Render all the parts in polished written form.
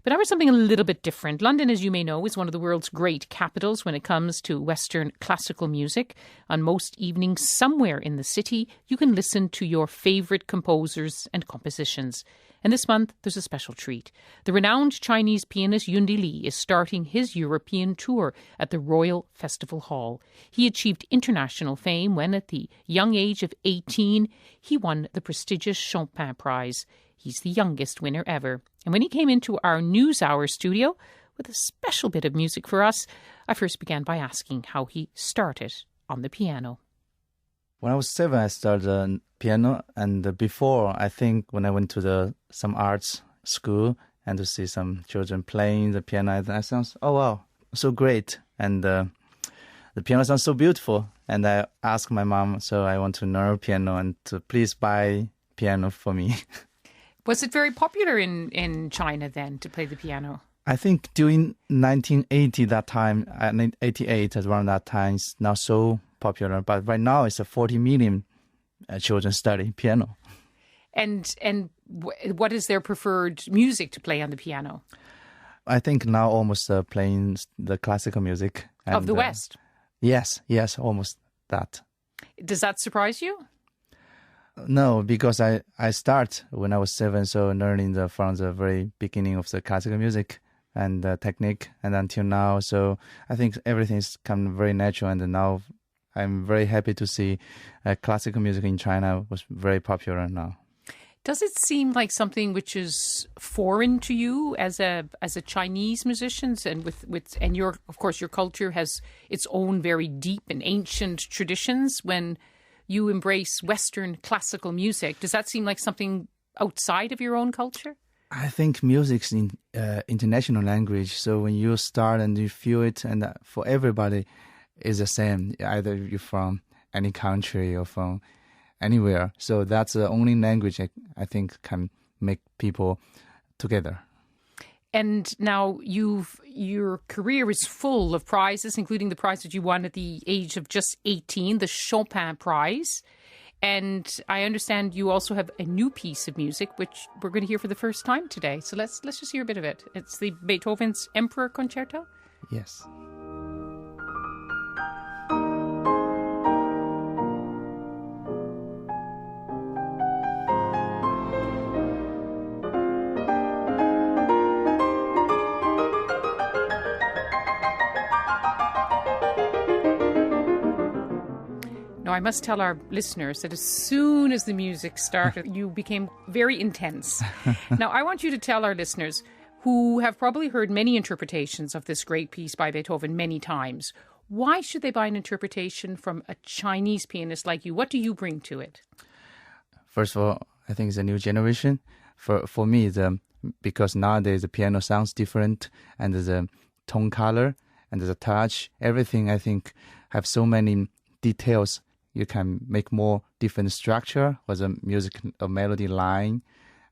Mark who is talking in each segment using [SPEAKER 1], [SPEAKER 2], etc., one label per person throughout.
[SPEAKER 1] But now for something a little bit different. London, as you may know, is one of the world's great capitals when it comes to Western classical music. On most evenings, somewhere in the city, you can listen to your favourite composers and compositions. And this month, there's a special treat. The renowned Chinese pianist Yundi is starting his European tour at the Royal Festival Hall. He achieved international fame when, at the young age of 18, he won the prestigious Chopin Prize. He's the youngest winner ever. And when he came into our NewsHour studio with a special bit of music for us, I first began by asking how he started on the piano.
[SPEAKER 2] When I was 7, I started piano, and before, I think when I went to some arts school and to see some children playing the piano, I sounds, oh wow, so great, and the piano sounds so beautiful. And I asked my mom, so I want to learn piano and to please buy piano for me.
[SPEAKER 1] Was it very popular in China then to play the piano?
[SPEAKER 2] I think during 1980, that time, 88, around that time, it's not so popular. But right now, it's 40 million children study piano.
[SPEAKER 1] And what is their preferred music to play on the piano?
[SPEAKER 2] I think now almost playing the classical music. And,
[SPEAKER 1] of the West?
[SPEAKER 2] Yes, almost that.
[SPEAKER 1] Does that surprise you?
[SPEAKER 2] No, because I start when I was 7, so learning from the very beginning of the classical music and technique, and until now. So I think everything's come very natural, and now I'm very happy to see classical music in China was very popular now.
[SPEAKER 1] Does it seem like something which is foreign to you as a Chinese musician, and your, of course, your culture has its own very deep and ancient traditions when you embrace Western classical music? Does that seem like something outside of your own culture?
[SPEAKER 2] I think music's in international language, so when you start and you feel it, and for everybody is the same, either you're from any country or from anywhere. So that's the only language I think can make people together.
[SPEAKER 1] And now your career is full of prizes, including the prize that you won at the age of just 18, the Chopin Prize. And I understand you also have a new piece of music, which we're going to hear for the first time today. So let's just hear a bit of it. It's the Beethoven's Emperor Concerto.
[SPEAKER 2] Yes.
[SPEAKER 1] Now, I must tell our listeners that as soon as the music started, you became very intense. Now, I want you to tell our listeners, who have probably heard many interpretations of this great piece by Beethoven many times, why should they buy an interpretation from a Chinese pianist like you? What do you bring to it?
[SPEAKER 2] First of all, I think it's a new generation. For me, because nowadays the piano sounds different, and the tone color and the touch, everything I think have so many details. You can make more different structure for the music, a melody line,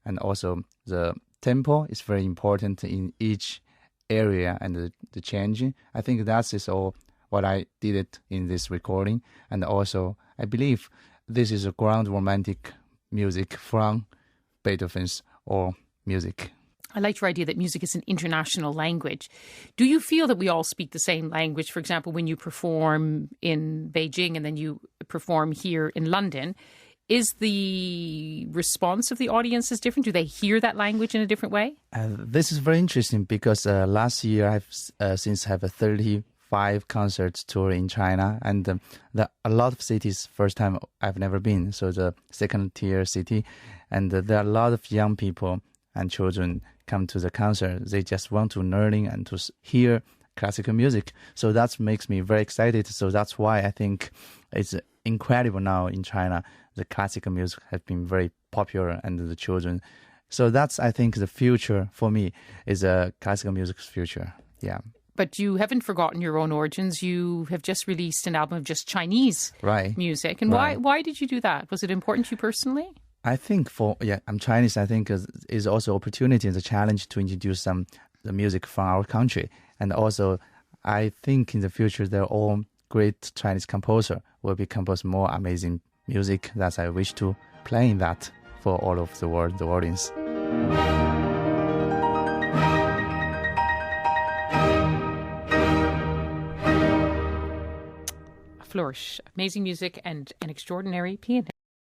[SPEAKER 2] and also the tempo is very important in each area, and the changing. I think that is all what I did it in this recording. And also, I believe this is a ground romantic music from Beethoven's or music.
[SPEAKER 1] I like your idea that music is an international language. Do you feel that we all speak the same language? For example, when you perform in Beijing and then you perform here in London, is the response of the audiences different? Do they hear that language in a different way?
[SPEAKER 2] This is very interesting because last year I've since have a 35 concert tour in China, and a lot of cities first time I've never been, so the second tier city, and there are a lot of young people and children come to the concert. They just want to learning and to hear classical music. So that makes me very excited. So that's why I think it's incredible now in China. The classical music has been very popular, and the children. So that's, I think, the future for me is classical music's future. Yeah.
[SPEAKER 1] But you haven't forgotten your own origins. You have just released an album of just Chinese music. And why did you do that? Was it important to you personally?
[SPEAKER 2] I think I'm Chinese. I think is also opportunity and a challenge to introduce the music from our country. And also, I think in the future, they're all great Chinese composer will be compose more amazing music that I wish to play in that for all of the world, the audience.
[SPEAKER 1] flourish. Amazing music and an extraordinary pianist.